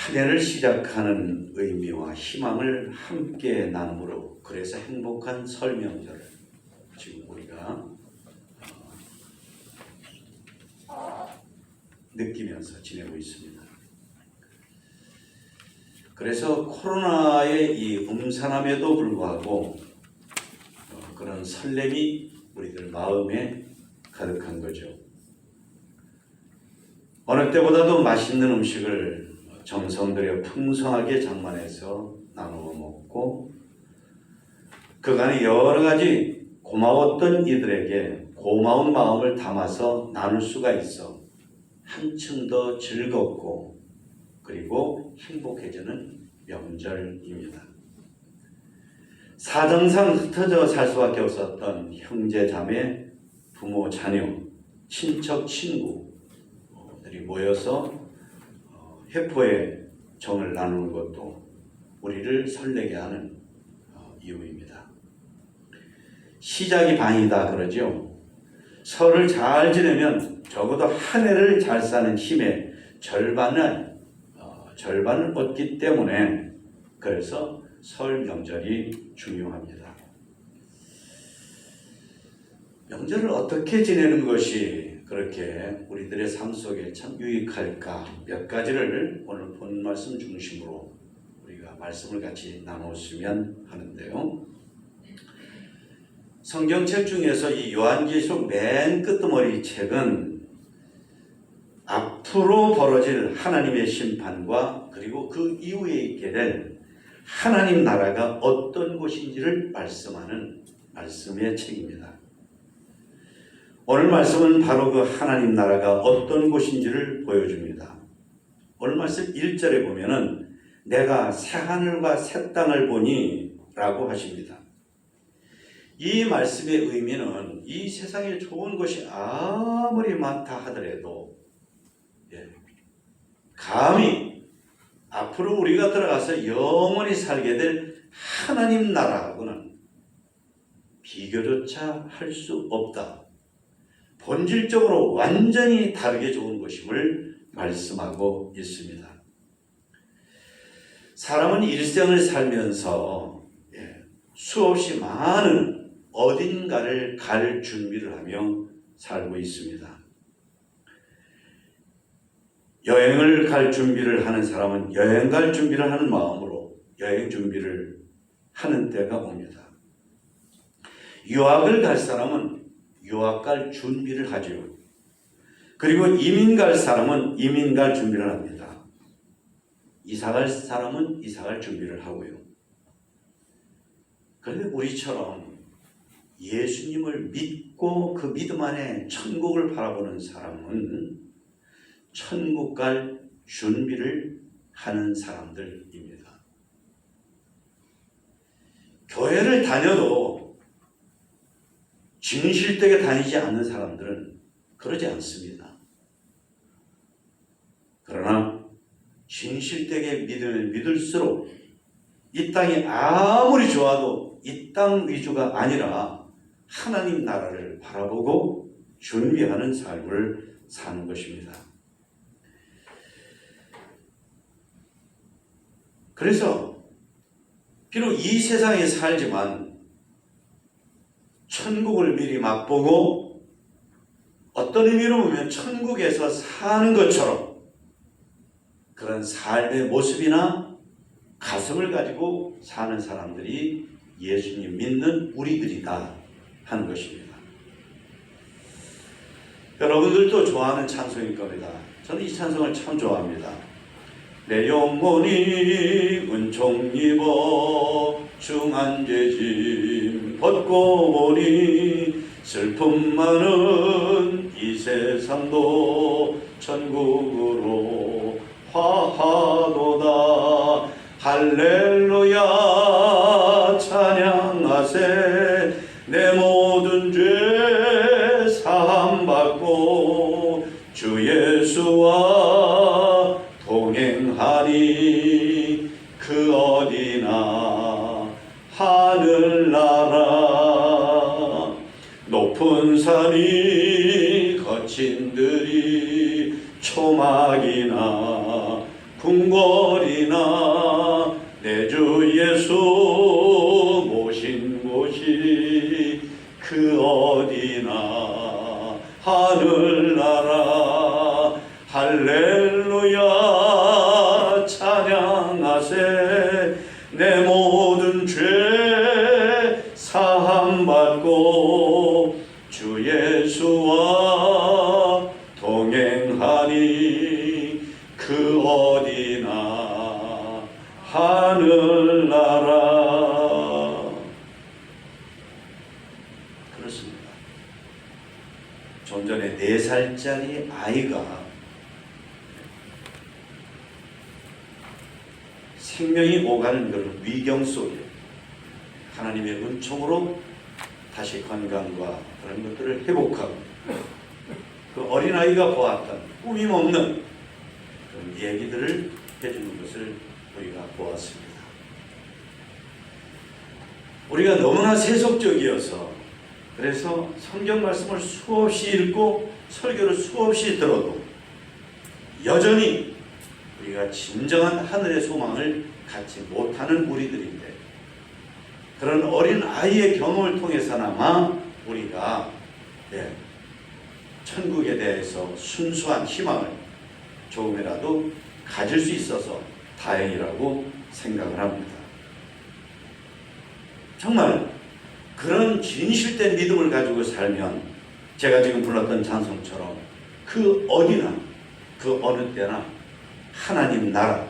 한 해를 시작하는 의미와 희망을 함께 나누므로 그래서 행복한 설 명절을 지금 우리가 느끼면서 지내고 있습니다. 그래서 코로나의 이 음산함에도 불구하고 그런 설렘이 우리들 마음에 가득한 거죠. 어느 때보다도 맛있는 음식을 정성 들여 풍성하게 장만해서 나누어 먹고 그간의 여러 가지 고마웠던 이들에게 고마운 마음을 담아서 나눌 수가 있어 한층 더 즐겁고 그리고 행복해지는 명절입니다. 사정상 흩어져 살 수밖에 없었던 형제, 자매, 부모, 자녀, 친척, 친구들이 모여서 회포의 정을 나누는 것도 우리를 설레게 하는 이유입니다. 시작이 반이다 그러죠. 설을 잘 지내면 적어도 한 해를 잘 사는 힘의 절반을 얻기 때문에 그래서 설 명절이 중요합니다. 명절을 어떻게 지내는 것이 그렇게 우리들의 삶 속에 참 유익할까 몇 가지를 오늘 본 말씀 중심으로 우리가 말씀을 같이 나눴으면 하는데요. 성경책 중에서 이 요한계시록 맨 끄트머리 책은 앞으로 벌어질 하나님의 심판과 그리고 그 이후에 있게 될 하나님 나라가 어떤 곳인지를 말씀하는 말씀의 책입니다. 오늘 말씀은 바로 그 하나님 나라가 어떤 곳인지를 보여줍니다. 오늘 말씀 1절에 보면은 내가 새하늘과 새 땅을 보니 라고 하십니다. 이 말씀의 의미는 이 세상에 좋은 것이 아무리 많다 하더라도 감히 앞으로 우리가 들어가서 영원히 살게 될 하나님 나라하고는 비교조차 할 수 없다. 본질적으로 완전히 다르게 좋은 것임을 말씀하고 있습니다. 사람은 일생을 살면서 수없이 많은 어딘가를 갈 준비를 하며 살고 있습니다. 여행을 갈 준비를 하는 사람은 여행 갈 준비를 하는 마음으로 여행 준비를 하는 때가 옵니다. 유학을 갈 사람은 유학 갈 준비를 하죠. 그리고 이민 갈 사람은 이민 갈 준비를 합니다. 이사 갈 사람은 이사 갈 준비를 하고요. 그런데 우리처럼 예수님을 믿고 그 믿음 안에 천국을 바라보는 사람은 천국 갈 준비를 하는 사람들입니다. 교회를 다녀도 진실되게 다니지 않는 사람들은 그러지 않습니다. 그러나 진실되게 믿으면 믿을수록 이 땅이 아무리 좋아도 이 땅 위주가 아니라 하나님 나라를 바라보고 준비하는 삶을 사는 것입니다. 그래서 비록 이 세상에 살지만 천국을 미리 맛보고 어떤 의미로 보면 천국에서 사는 것처럼 그런 삶의 모습이나 가슴을 가지고 사는 사람들이 예수님 믿는 우리들이다 하는 것입니다. 여러분들도 좋아하는 찬송일 겁니다. 저는 이 찬송을 참 좋아합니다. 내 영혼이 은총 입어 중한 죄짐 벗고 보니 슬픔 많은 이 세상도 천국으로 화하도다. 할렐루야 찬양하세. 내 모든 죄 사함받고 주 예수와 동행하니 그 어디나 하늘나라. 높은 산이 거친 들이 초막이나 궁궐이 할렐루야 찬양하세. 내 모든 죄 사함받고 주 예수와 동행하니 그 어디나 하늘나라. 그렇습니다. 좀 전에 4살짜리 아이가 생명이 오가는 그런 위경 속에 하나님의 은총으로 다시 건강과 그런 것들을 회복하고 그 어린아이가 보았던 꾸밈없는 그런 얘기들을 해주는 것을 우리가 보았습니다. 우리가 너무나 세속적이어서 그래서 성경 말씀을 수없이 읽고 설교를 수없이 들어도 여전히 우리가 진정한 하늘의 소망을 갖지 못하는 우리들인데, 그런 어린 아이의 경험을 통해서나마 우리가 천국에 대해서 순수한 희망을 조금이라도 가질 수 있어서 다행이라고 생각을 합니다. 정말 그런 진실된 믿음을 가지고 살면 제가 지금 불렀던 찬송처럼 그 어디나 그 어느 때나 하나님 나라,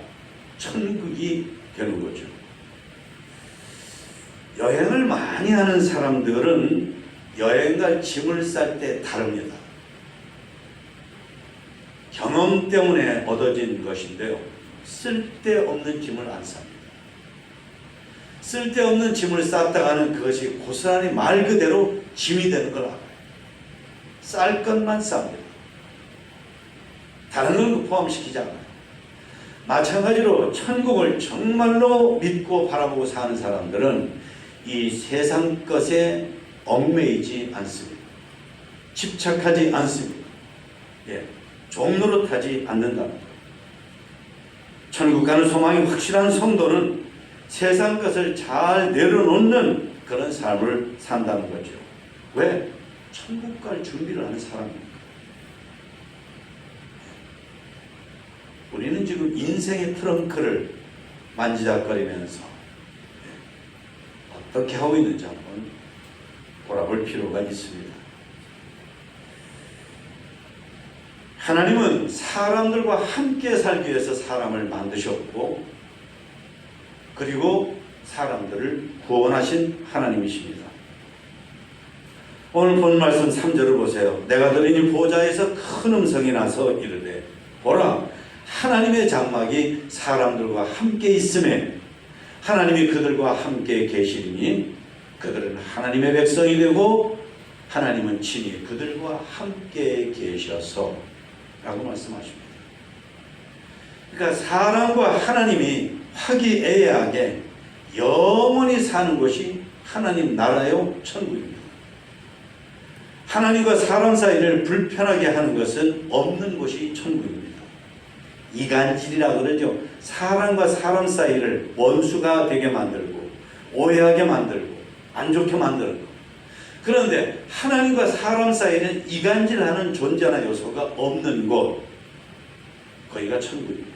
천국이 되는 거죠. 여행을 많이 하는 사람들은 여행 갈 짐을 쌀 때 다릅니다. 경험 때문에 얻어진 것인데요, 쓸데없는 짐을 안 쌉니다. 쓸데없는 짐을 쌌다가는 그것이 고스란히 말 그대로 짐이 되는 걸 알아요. 쌀 것만 쌉니다. 다른 건 포함시키지 않아요. 마찬가지로 천국을 정말로 믿고 바라보고 사는 사람들은 이 세상 것에 얽매이지 않습니다. 집착하지 않습니다. 종노릇하지 않는다는 것. 천국 가는 소망이 확실한 성도는 세상 것을 잘 내려놓는 그런 삶을 산다는 거죠. 왜? 천국 갈 준비를 하는 사람입니다. 우리는 지금 인생의 트렁크를 만지작거리면서 어떻게 하고 있는지 한번 돌아볼 필요가 있습니다. 하나님은 사람들과 함께 살기 위해서 사람을 만드셨고, 그리고 사람들을 구원하신 하나님이십니다. 오늘 본 말씀 3절을 보세요. 내가 들으니 보좌에서 큰 음성이 나서 이르되 보라, 하나님의 장막이 사람들과 함께 있음에 하나님이 그들과 함께 계시리니 그들은 하나님의 백성이 되고 하나님은 친히 그들과 함께 계셔서 라고 말씀하십니다. 그러니까 사람과 하나님이 화기애애하게 영원히 사는 것이 하나님 나라요 천국입니다. 하나님과 사람 사이를 불편하게 하는 것은 없는 곳이 천국입니다. 이간질이라고 그러죠. 사람과 사람 사이를 원수가 되게 만들고 오해하게 만들고 안 좋게 만드는 것. 그런데 하나님과 사람 사이는 이간질하는 존재나 요소가 없는 곳, 거기가 천국입니다.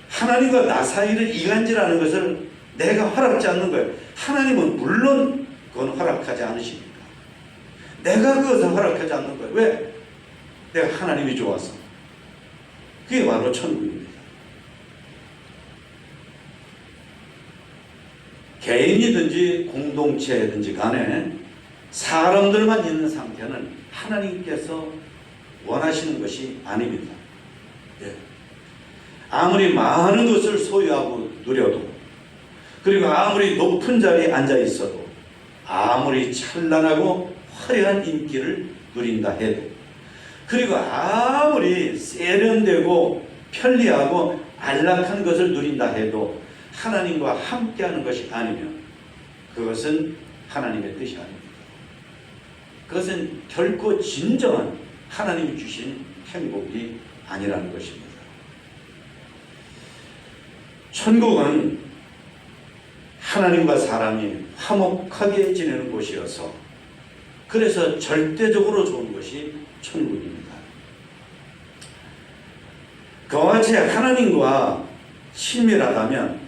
하나님과 나 사이를 이간질하는 것을 내가 허락지 않는 거예요. 하나님은 물론 그건 허락하지 않으십니다. 내가 그것을 허락하지 않는 거예요. 왜? 내가 하나님이 좋아서. 그게 바로 천국입니다. 개인이든지 공동체든지 간에 사람들만 있는 상태는 하나님께서 원하시는 것이 아닙니다. 아무리 많은 것을 소유하고 누려도, 그리고 아무리 높은 자리에 앉아 있어도, 아무리 찬란하고 화려한 인기를 누린다 해도, 그리고 아무리 세련되고 편리하고 안락한 것을 누린다 해도 하나님과 함께하는 것이 아니면 그것은 하나님의 뜻이 아닙니다. 그것은 결코 진정한 하나님이 주신 행복이 아니라는 것입니다. 천국은 하나님과 사람이 화목하게 지내는 곳이어서 그래서 절대적으로 좋은 것이 천국입니다. 그와 같이 하나님과 친밀하다면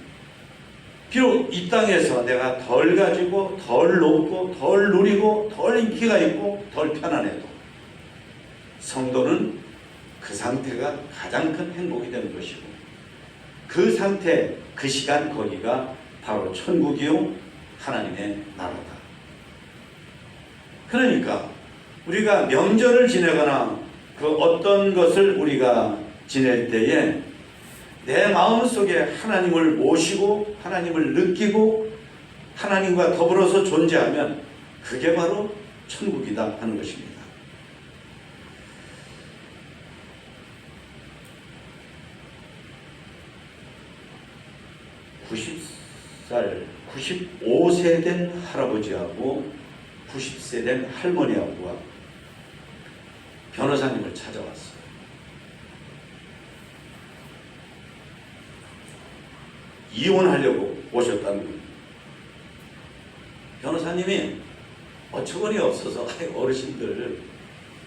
비록 이 땅에서 내가 덜 가지고 덜 높고 덜 누리고 덜 인기가 있고 덜 편안해도 성도는 그 상태가 가장 큰 행복이 되는 것이고 그 상태, 그 시간 거기가 바로 천국이요 하나님의 나라다. 그러니까 우리가 명절을 지내거나 그 어떤 것을 우리가 지낼 때에 내 마음속에 하나님을 모시고 하나님을 느끼고 하나님과 더불어서 존재하면 그게 바로 천국이다 하는 것입니다. (90살) 95세 된 할아버지하고 90세 된 할머니하고가 변호사님을 찾아왔어요. 이혼하려고 오셨다는 거예요. 변호사님이 어처구니 없어서 어르신들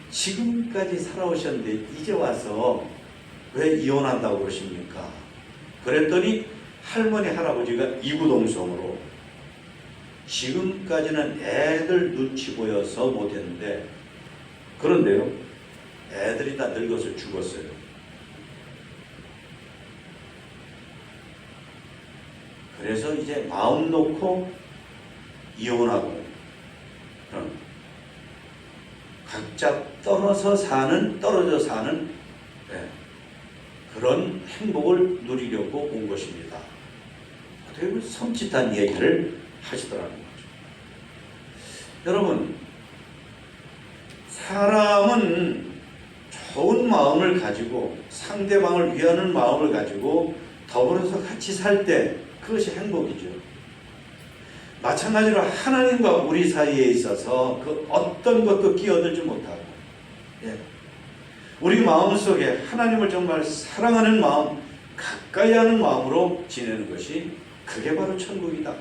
지금까지 살아오셨는데 이제 와서 왜 이혼한다고 그러십니까? 그랬더니 할머니 할아버지가 이구동성으로 지금까지는 애들 눈치 보여서 못했는데 그런데요 애들이 다 늙어서 죽었어요. 그래서 이제 마음 놓고 이혼하고 각자 떨어져 사는 그런 행복을 누리려고 온 것입니다. 되게 섬찟한 얘기를 하시더라는 거죠. 여러분, 사람은 좋은 마음을 가지고 상대방을 위하는 마음을 가지고 더불어서 같이 살 때 그것이 행복이죠. 마찬가지로 하나님과 우리 사이에 있어서 그 어떤 것도 끼어들지 못하고 우리 마음속에 하나님을 정말 사랑하는 마음, 가까이 하는 마음으로 지내는 것이 그게 바로 천국이다.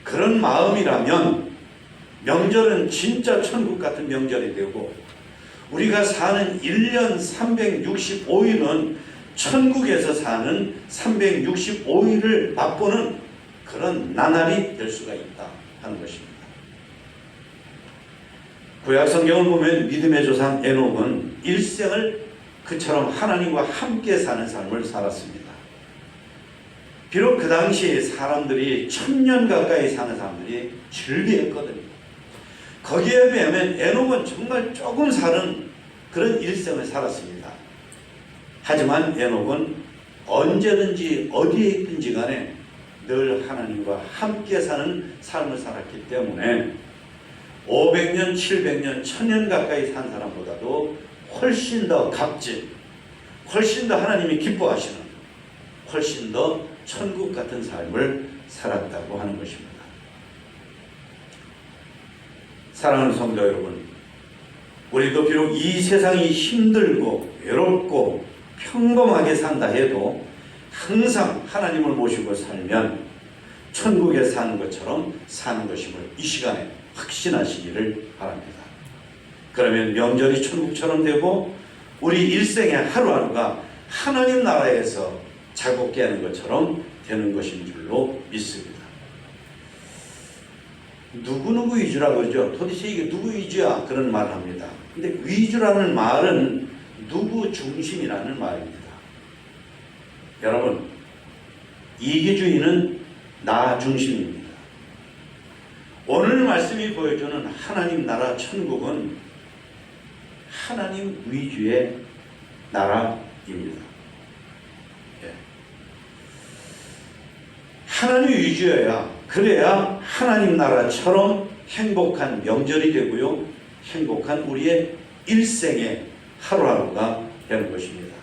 그런 마음이라면 명절은 진짜 천국 같은 명절이 되고 우리가 사는 1년 365일은 천국에서 사는 365일을 맛보는 그런 나날이 될 수가 있다 하는 것입니다. 구약 성경을 보면 믿음의 조상 에녹은 일생을 그처럼 하나님과 함께 사는 삶을 살았습니다. 비록 그 당시 사람들이 1000년 가까이 사는 사람들이 즐비했거든요. 거기에 비하면 에녹은 정말 조금 사는 그런 일생을 살았습니다. 하지만 에녹은 언제든지 어디에 있든지 간에 늘 하나님과 함께 사는 삶을 살았기 때문에 500년, 700년, 1000년 가까이 산 사람보다도 훨씬 더 값진, 훨씬 더 하나님이 기뻐하시는, 훨씬 더 천국 같은 삶을 살았다고 하는 것입니다. 사랑하는 성도 여러분, 우리도 비록 이 세상이 힘들고 외롭고 평범하게 산다 해도 항상 하나님을 모시고 살면 천국에 사는 것처럼 사는 것임을 이 시간에 확신하시기를 바랍니다. 그러면 명절이 천국처럼 되고 우리 일생의 하루하루가 하나님 나라에서 자국게 하는 것처럼 되는 것인 줄로 믿습니다. 누구누구 위주라고 그러죠. 도대체 이게 누구 위주야? 그런 말을 합니다. 근데 위주라는 말은 누구 중심이라는 말입니다. 여러분, 이기주의는 나 중심입니다. 오늘 말씀이 보여주는 하나님 나라 천국은 하나님 위주의 나라입니다. 하나님 위주여야 그래야 하나님 나라처럼 행복한 명절이 되고요. 행복한 우리의 일생의 하루하루가 되는 것입니다.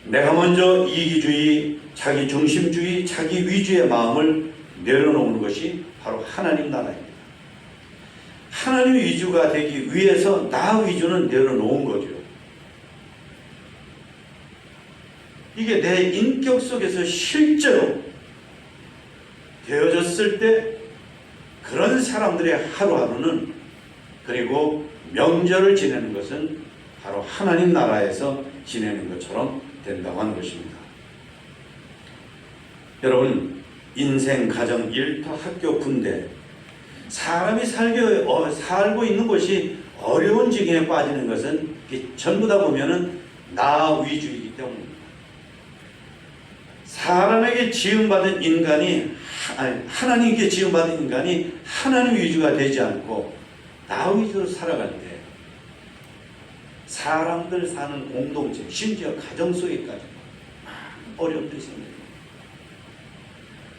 내가 먼저 이기주의, 자기 중심주의, 자기 위주의 마음을 내려놓는 것이 바로 하나님 나라입니다. 하나님 위주가 되기 위해서 나 위주는 내려놓은 거죠. 이게 내 인격 속에서 실제로 되어졌을 때 그런 사람들의 하루하루는, 그리고 명절을 지내는 것은 바로 하나님 나라에서 지내는 것처럼 된다고 하는 것입니다. 여러분, 인생, 가정, 일터, 학교, 군대, 사람이 살고 있는 곳이 어려운 지경에 빠지는 것은 전부 다 보면은 나 위주이기 때문입니다. 사람에게 지음받은 인간이, 하나님께 지음받은 인간이 하나님 위주가 되지 않고 나 위주로 살아갈 때 사람들 사는 공동체, 심지어 가정 속에까지 어려움들이 생깁니다.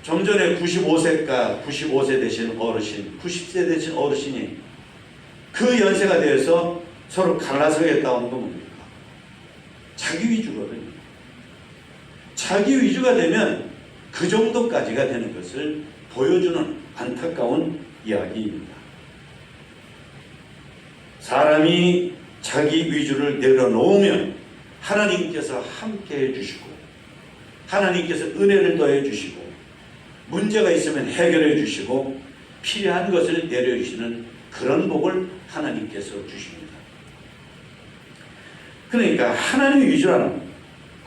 좀 전에 95세 되신 어르신, 90세 되신 어르신이 그 연세가 되어서 서로 갈라서겠다고 하는 건 뭡니까? 자기 위주거든요. 자기 위주가 되면 그 정도까지가 되는 것을 보여주는 안타까운 이야기입니다. 사람이 자기 위주를 내려놓으면 하나님께서 함께 해주시고 하나님께서 은혜를 더해 주시고 문제가 있으면 해결해 주시고 필요한 것을 내려주시는 그런 복을 하나님께서 주십니다. 그러니까 하나님 위주라는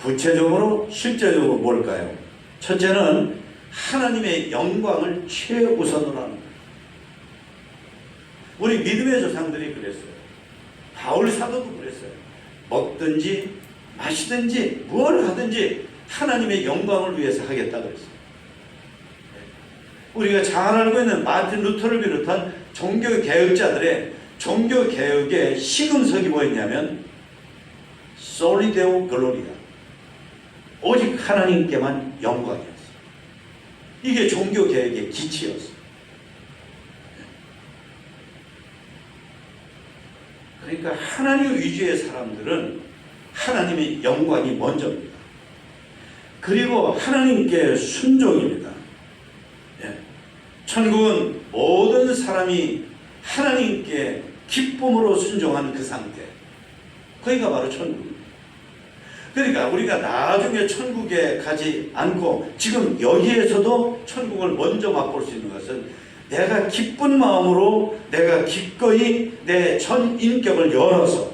구체적으로 실제적으로 뭘까요? 첫째는 하나님의 영광을 최우선으로 하는 거예요. 우리 믿음의 조상들이 그랬어요. 바울 사도도 그랬어요. 먹든지 마시든지 뭘 하든지 하나님의 영광을 위해서 하겠다 그랬어요. 우리가 잘 알고 있는 마틴 루터를 비롯한 종교개혁자들의 종교개혁의 시금석이 뭐였냐면 Soli Deo Gloria, 오직 하나님께만 영광이었어요. 이게 종교개혁의 기치였어요. 그러니까 하나님 위주의 사람들은 하나님의 영광이 먼저입니다. 그리고 하나님께 순종입니다. 천국은 모든 사람이 하나님께 기쁨으로 순종하는 그 상태, 거기가 바로 천국입니다. 그러니까 우리가 나중에 천국에 가지 않고 지금 여기에서도 천국을 먼저 맛볼 수 있는 것은 내가 기쁜 마음으로 내가 기꺼이 내 전 인격을 열어서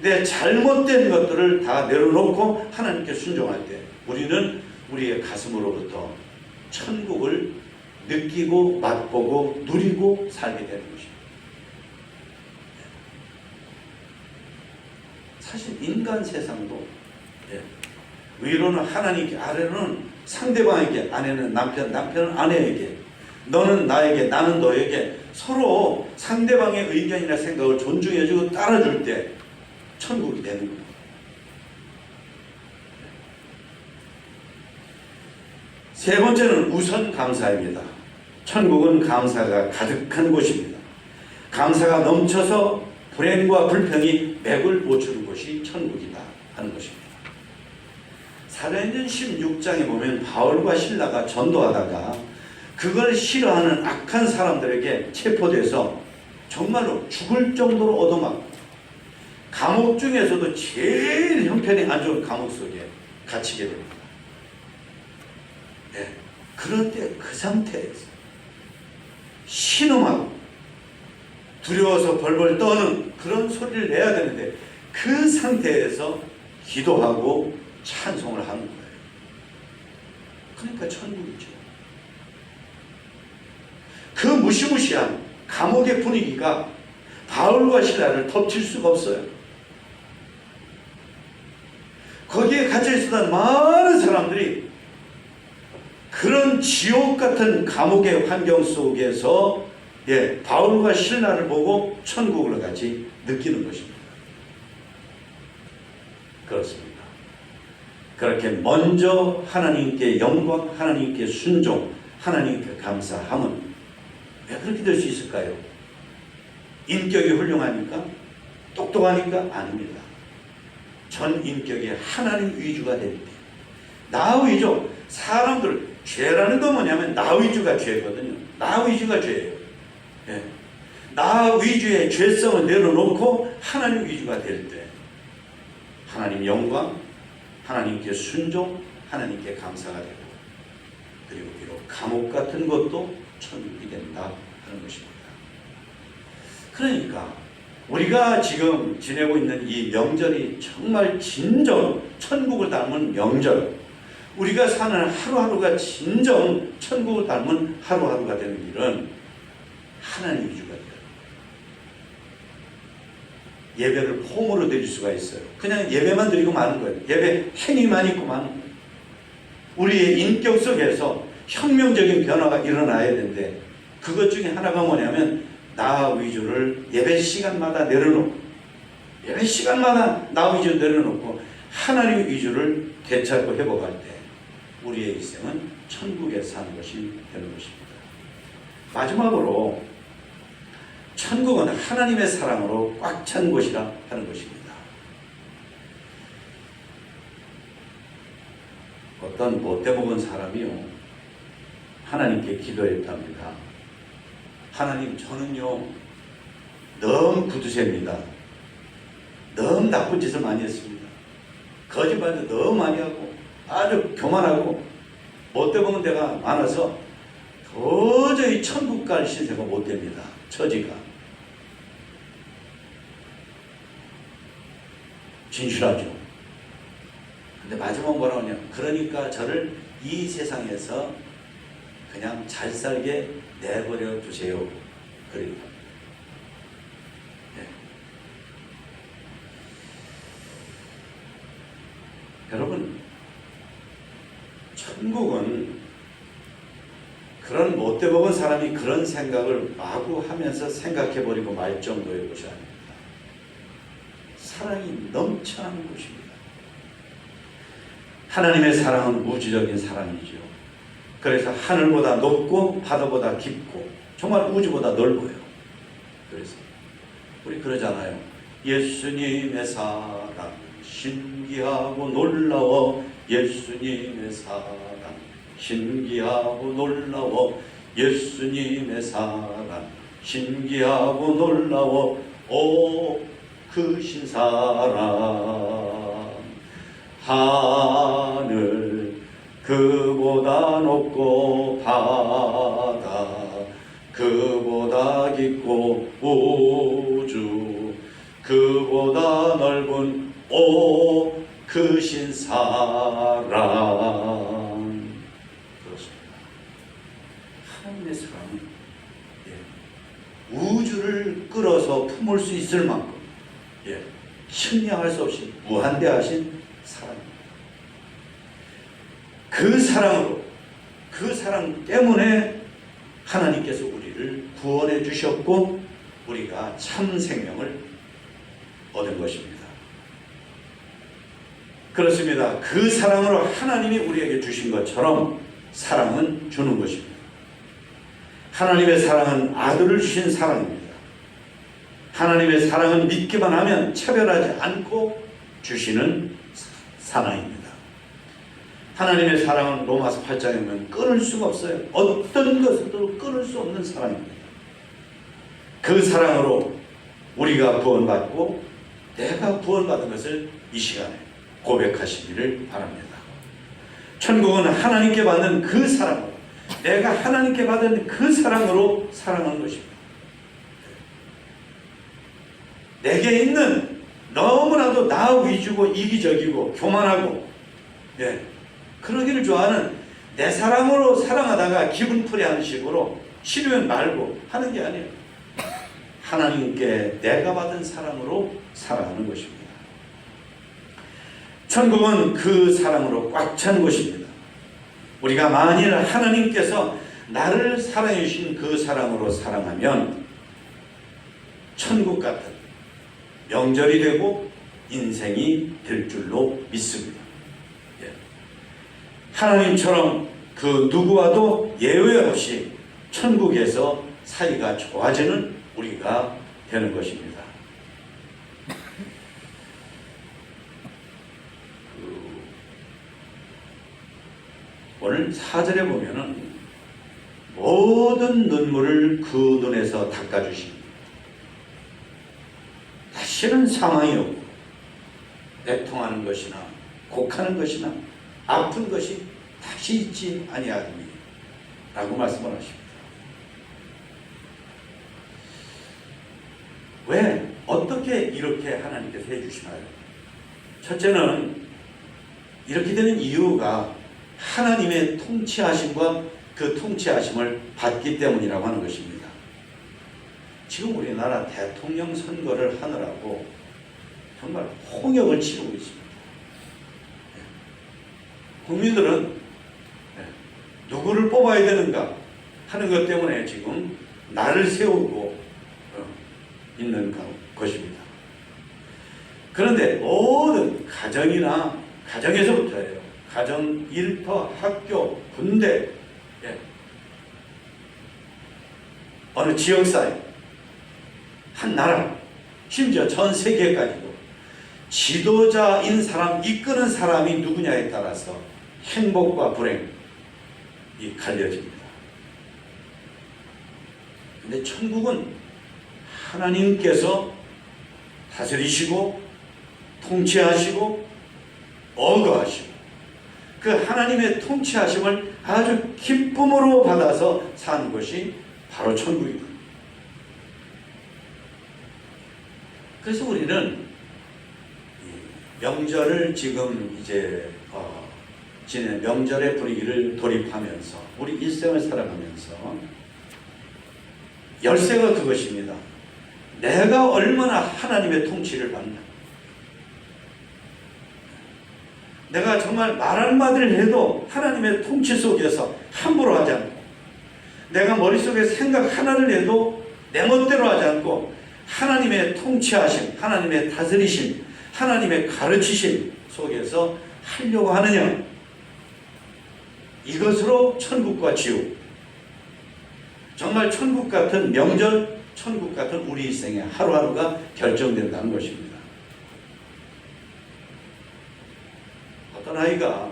내 잘못된 것들을 다 내려놓고 하나님께 순종할 때 우리는 우리의 가슴으로부터 천국을 느끼고 맛보고 누리고 살게 되는 것입니다. 사실 인간 세상도 위로는 하나님께, 아래로는 상대방에게, 아내는 남편, 남편은 아내에게, 너는 나에게, 나는 너에게 서로 상대방의 의견이나 생각을 존중해주고 따라줄 때 천국이 되는 겁니다. 세 번째는 우선 감사입니다. 천국은 감사가 가득한 곳입니다. 감사가 넘쳐서 불행과 불평이 맥을 못 추는 곳이 천국이다 하는 것입니다. 사도행전 16장에 보면 바울과 실라가 전도하다가 그걸 싫어하는 악한 사람들에게 체포돼서 정말로 죽을 정도로 얻어맞고 감옥 중에서도 제일 형편이 안 좋은 감옥 속에 갇히게 됩니다. 그럴 때 그 상태에서 신음하고 두려워서 벌벌 떠는 그런 소리를 내야 되는데 그 상태에서 기도하고 찬송을 하는 거예요. 그러니까 천국이죠. 그 무시무시한 감옥의 분위기가 바울과 실라를 덮칠 수가 없어요. 거기에 갇혀있었던 많은 사람들이 그런 지옥 같은 감옥의 환경 속에서 바울과 실라를 보고 천국을 같이 느끼는 것입니다. 그렇습니다. 그렇게 먼저 하나님께 영광, 하나님께 순종, 하나님께 감사함은 왜 그렇게 될 수 있을까요? 인격이 훌륭하니까? 똑똑하니까? 아닙니다. 전 인격이 하나님 위주가 될 때, 나 위주, 사람들, 죄라는 건 뭐냐면 나 위주가 죄거든요. 나 위주가 죄예요. 나 위주의 죄성을 내려놓고 하나님 위주가 될 때 하나님 영광, 하나님께 순종, 하나님께 감사가 되고 그리고 비록 감옥 같은 것도 천국이 된다 하는 것입니다. 그러니까 우리가 지금 지내고 있는 이 명절이 정말 진정 천국을 닮은 명절, 우리가 사는 하루하루가 진정 천국을 닮은 하루하루가 되는 일은 하나님 위주가 돼요. 예배를 폼으로 드릴 수가 있어요. 그냥 예배만 드리고 마는 거예요. 예배 행위만 있고 마는 거예요. 우리의 인격 속에서 혁명적인 변화가 일어나야 되는데, 그것 중에 하나가 뭐냐면 나 위주를 예배 시간마다 내려놓고, 예배 시간마다 나 위주를 내려놓고 하나님 위주를 되찾고 회복할 때 우리의 일생은 천국에 사는 것이 되는 것입니다. 마지막으로 천국은 하나님의 사랑으로 꽉 찬 곳이라 하는 것입니다. 어떤 못돼 먹은 사람이요, 하나님께 기도했답니다. 하나님, 저는요 너무 구두쇠입니다. 너무 나쁜 짓을 많이 했습니다. 거짓말도 너무 많이 하고 아주 교만하고 못돼 먹은 데가 많아서 도저히 천국 갈 신세가 못 됩니다. 처지가. 진실하죠. 근데 마지막 뭐라고 하냐, 그러니까 저를 이 세상에서 그냥 잘 살게 내버려 두세요. 그러니까. 네. 여러분, 천국은 그런 못돼 먹은 사람이 그런 생각을 마구 하면서 생각해버리고 말 정도의 것이 아닙니다. 사랑이 넘쳐나는 곳입니다. 하나님의 사랑은 우주적인 사랑이죠. 그래서 하늘보다 높고 바다보다 깊고 정말 우주보다 넓어요. 그래서 우리 그러잖아요. 예수님의 사랑 신기하고 놀라워, 예수님의 사랑 신기하고 놀라워, 예수님의 사랑 신기하고 놀라워, 오 크신 사랑, 하늘 그보다 높고 바다 그보다 깊고 우주 그보다 넓은 오 크신 사랑. 그렇습니다. 하나님의 사랑은 우주를 끌어서 품을 수 있을 만큼 측량할 수 없이 무한대하신 사랑입니다. 그 사랑으로, 그 사랑 때문에 하나님께서 우리를 구원해 주셨고 우리가 참 생명을 얻은 것입니다. 그렇습니다. 그 사랑으로 하나님이 우리에게 주신 것처럼 사랑은 주는 것입니다. 하나님의 사랑은 아들을 주신 사랑입니다. 하나님의 사랑은 믿기만 하면 차별하지 않고 주시는 사랑입니다. 하나님의 사랑은 로마서 8장에 보면 끊을 수가 없어요. 어떤 것으로도 끊을 수 없는 사랑입니다. 그 사랑으로 우리가 구원받고 내가 구원받은 것을 이 시간에 고백하시기를 바랍니다. 천국은 하나님께 받는 그 사랑으로, 내가 하나님께 받은 그 사랑으로 사랑하는 것입니다. 내게 있는 너무나도 나 위주고 이기적이고 교만하고 그러기를 좋아하는 내 사랑으로 사랑하다가 기분풀이하는 식으로 싫으면 말고 하는 게 아니에요. 하나님께 내가 받은 사랑으로 사랑하는 것입니다. 천국은 그 사랑으로 꽉 찬 곳입니다. 우리가 만일 하나님께서 나를 사랑해 주신 그 사랑으로 사랑하면 천국 같은 명절이 되고 인생이 될 줄로 믿습니다. 하나님처럼 그 누구와도 예외 없이 천국에서 사이가 좋아지는 우리가 되는 것입니다. 오늘 4절에 보면은 모든 눈물을 그 눈에서 닦아주십니다. 다시는 상황이 없고 애통하는 것이나 곡하는 것이나 아픈 것이 다시 있지 아니하리니 라고 말씀을 하십니다. 왜? 어떻게 이렇게 하나님께서 해주시나요? 첫째는 이렇게 되는 이유가 하나님의 통치하심과 그 통치하심을 받기 때문이라고 하는 것입니다. 지금 우리나라 대통령 선거를 하느라고 정말 홍역을 치르고 있습니다. 국민들은 누구를 뽑아야 되는가 하는 것 때문에 지금 나를 세우고 있는 것입니다. 그런데 모든 가정이나 가정에서부터예요. 가정, 일터, 학교, 군대, 어느 지역사회, 한 나라, 심지어 전 세계까지도 지도자인 사람, 이끄는 사람이 누구냐에 따라서 행복과 불행이 갈려집니다. 근데 천국은 하나님께서 다스리시고 통치하시고 어거하시고 그 하나님의 통치하심을 아주 기쁨으로 받아서 사는 것이 바로 천국입니다. 그래서 우리는 명절을 지금 이제 지낸 명절의 분위기를 돌입하면서 우리 일생을 살아가면서 열쇠가 그것입니다. 내가 얼마나 하나님의 통치를 받나. 내가 정말 말 한마디를 해도 하나님의 통치 속에서 함부로 하지 않고, 내가 머릿속에 생각 하나를 해도 내 멋대로 하지 않고 하나님의 통치하심, 하나님의 다스리심, 하나님의 가르치심 속에서 하려고 하느냐. 이것으로 천국과 지옥, 정말 천국 같은 명절, 천국 같은 우리 일생의 하루하루가 결정된다는 것입니다. 어떤 아이가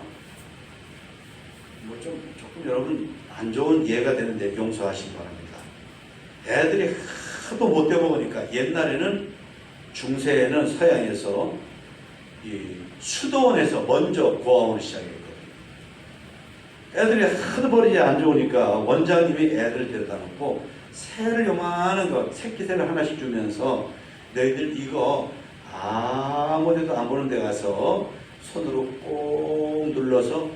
조금 여러분 안 좋은 예가 되는데 용서하시기 바랍니다. 애들이 하도 못돼 먹으니까 옛날에는 중세에는 서양에서 이 수도원에서 먼저 고아원을 시작했거든요. 애들이 하도 버리지 안 좋으니까 원장님이 애들을 데려다 놓고 새를 요만한 거, 새끼새를 하나씩 주면서 너희들 이거 아무데도 안 보는 데 가서 손으로 꼭 눌러서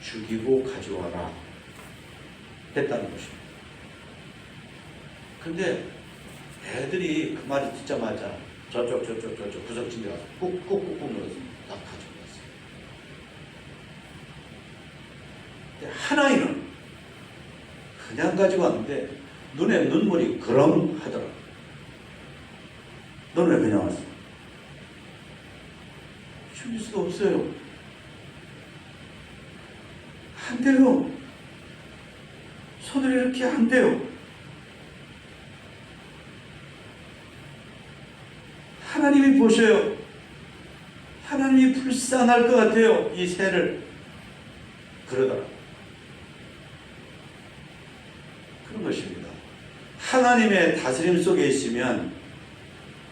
죽이고 가져와라 했다는 것입니다. 근데 애들이 그 말을 듣자마자 저쪽 구석진데 가서 꾹꾹꾹꾹 눌러서 딱 가져왔어요. 근데 한 아이는 그냥 가지고 왔는데 눈에 눈물이 그럼 하더라고요. 너는 왜 그냥 왔어? 죽일 수가 없어요. 안 돼요. 손을 이렇게 안 돼요. 하나님이 보셔요. 하나님이 불쌍할 것 같아요. 이 새를. 그러더라. 그런 것입니다. 하나님의 다스림 속에 있으면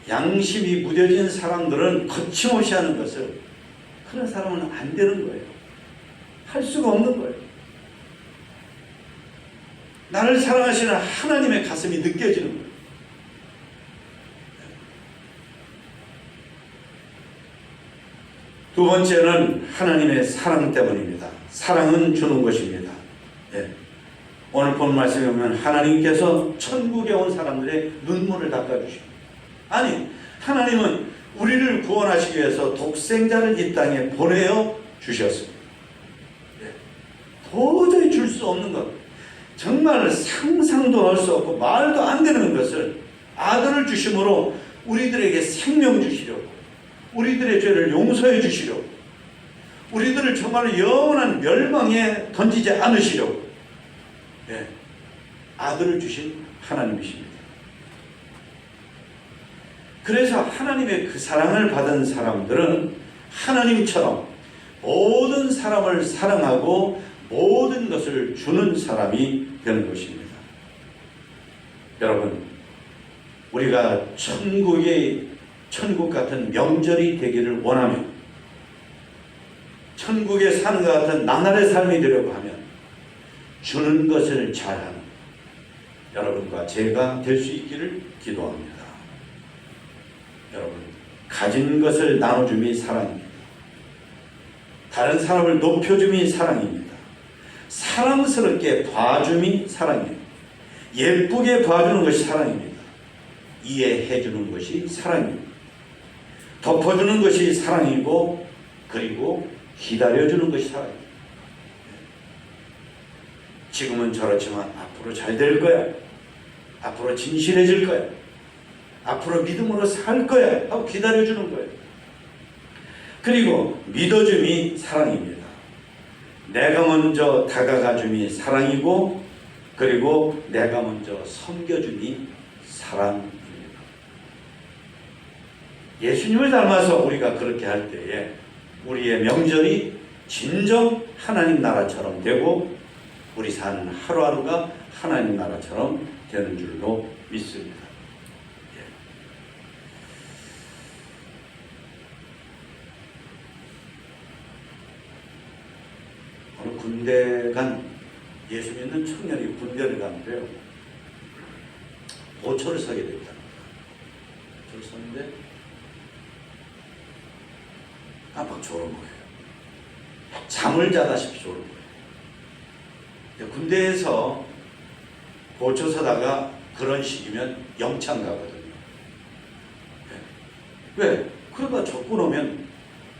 양심이 무뎌진 사람들은 거침없이 하는 것을, 그런 사람은 안 되는 거예요. 할 수가 없는 거예요. 나를 사랑하시는 하나님의 가슴이 느껴지는 거예요. 두 번째는 하나님의 사랑 때문입니다. 사랑은 주는 것입니다. 오늘 본 말씀에 보면 하나님께서 천국에 온 사람들의 눈물을 닦아주십니다. 아니, 하나님은 우리를 구원하시기 위해서 독생자를 이 땅에 보내어 주셨습니다. 도저히 줄 수 없는 것, 정말 상상도 할 수 없고 말도 안 되는 것을 아들을 주심으로 우리들에게 생명 주시려고, 우리들의 죄를 용서해 주시려고, 우리들을 정말 영원한 멸망에 던지지 않으시려고 아들을 주신 하나님이십니다. 그래서 하나님의 그 사랑을 받은 사람들은 하나님처럼 모든 사람을 사랑하고 모든 것을 주는 사람이 되는 것입니다. 여러분, 우리가 천국 같은 명절이 되기를 원하면, 천국에 사는 것 같은 나날의 삶이 되려고 하면 주는 것을 잘하는 여러분과 제가 될 수 있기를 기도합니다. 여러분, 가진 것을 나눠줌이 사랑입니다. 다른 사람을 높여줌이 사랑입니다. 사랑스럽게 봐줌이 사랑입니다. 예쁘게 봐주는 것이 사랑입니다. 이해해주는 것이 사랑입니다. 덮어주는 것이 사랑이고, 그리고 기다려주는 것이 사랑입니다. 지금은 저렇지만 앞으로 잘 될 거야. 앞으로 진실해질 거야. 앞으로 믿음으로 살 거야 하고 기다려주는 거예요. 그리고 믿어줌이 사랑입니다. 내가 먼저 다가가줌이 사랑이고, 그리고 내가 먼저 섬겨줌이 사랑입니다. 예수님을 닮아서 우리가 그렇게 할 때에 우리의 명절이 진정 하나님 나라처럼 되고, 우리 사는 하루하루가 하나님 나라처럼 되는 줄로 믿습니다. 어느 군대 간 예수 믿는 청년이 군대를 가는데요, 보초를 서게 됐다. 보초를 섰는데 깜빡 졸은 거예요. 잠을 자다시피 졸은 거예요. 군대에서 보초 서다가 그런 식이면 영창 가거든요. 왜? 그러다 적고 나면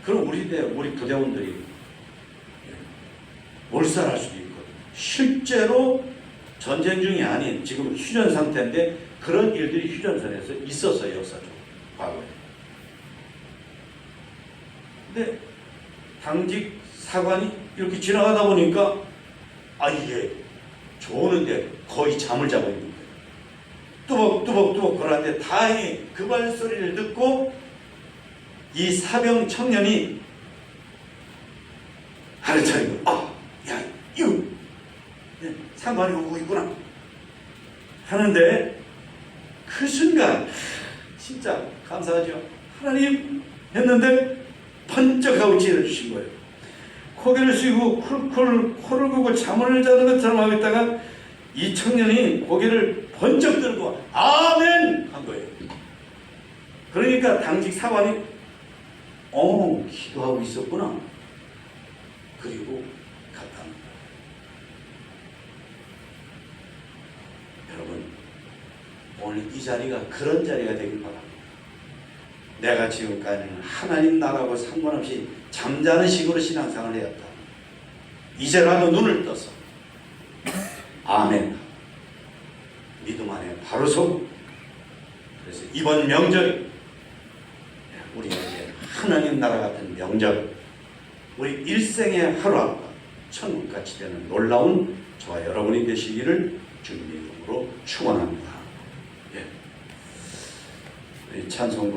그럼 우리 부대원들이 몰살할 수도 있거든요. 실제로 전쟁 중이 아닌 지금 휴전 상태인데 그런 일들이 휴전선에서 있었어요. 역사적으로 과거에. 근데 당직 사관이 이렇게 지나가다 보니까 이게 좋은데 거의 잠을 자고 있는 거예요. 뚜벅뚜벅 그러는데 다행히 그 발소리를 듣고 이 사병 청년이 하늘 차리고 야 이거 상관이 오고 있구나 하는데, 그 순간 진짜 감사하죠. 하나님 했는데 번쩍하고 찌르주신 거예요. 고개를 숙이고 쿨쿨 코를 고고 잠을 자는 것처럼 하고 있다가 이 청년이 고개를 번쩍 들고 아멘 한 거예요. 그러니까 당직 사관이 기도하고 있었구나. 그리고 갔다 합니다. 여러분, 오늘 이 자리가 그런 자리가 되길 바랍니다. 내가 지금까지는 하나님 나라하고 상관없이 잠자는 식으로 신앙생활을 해왔다. 이제라도 눈을 떠서 아멘, 믿음 안에 바로 서고, 그래서 이번 명절이 우리에게 하나님 나라 같은 명절, 우리 일생의 하루하루가 천국같이 되는 놀라운 저와 여러분이 되시기를 주님의 이름으로 축원합니다. 찬송을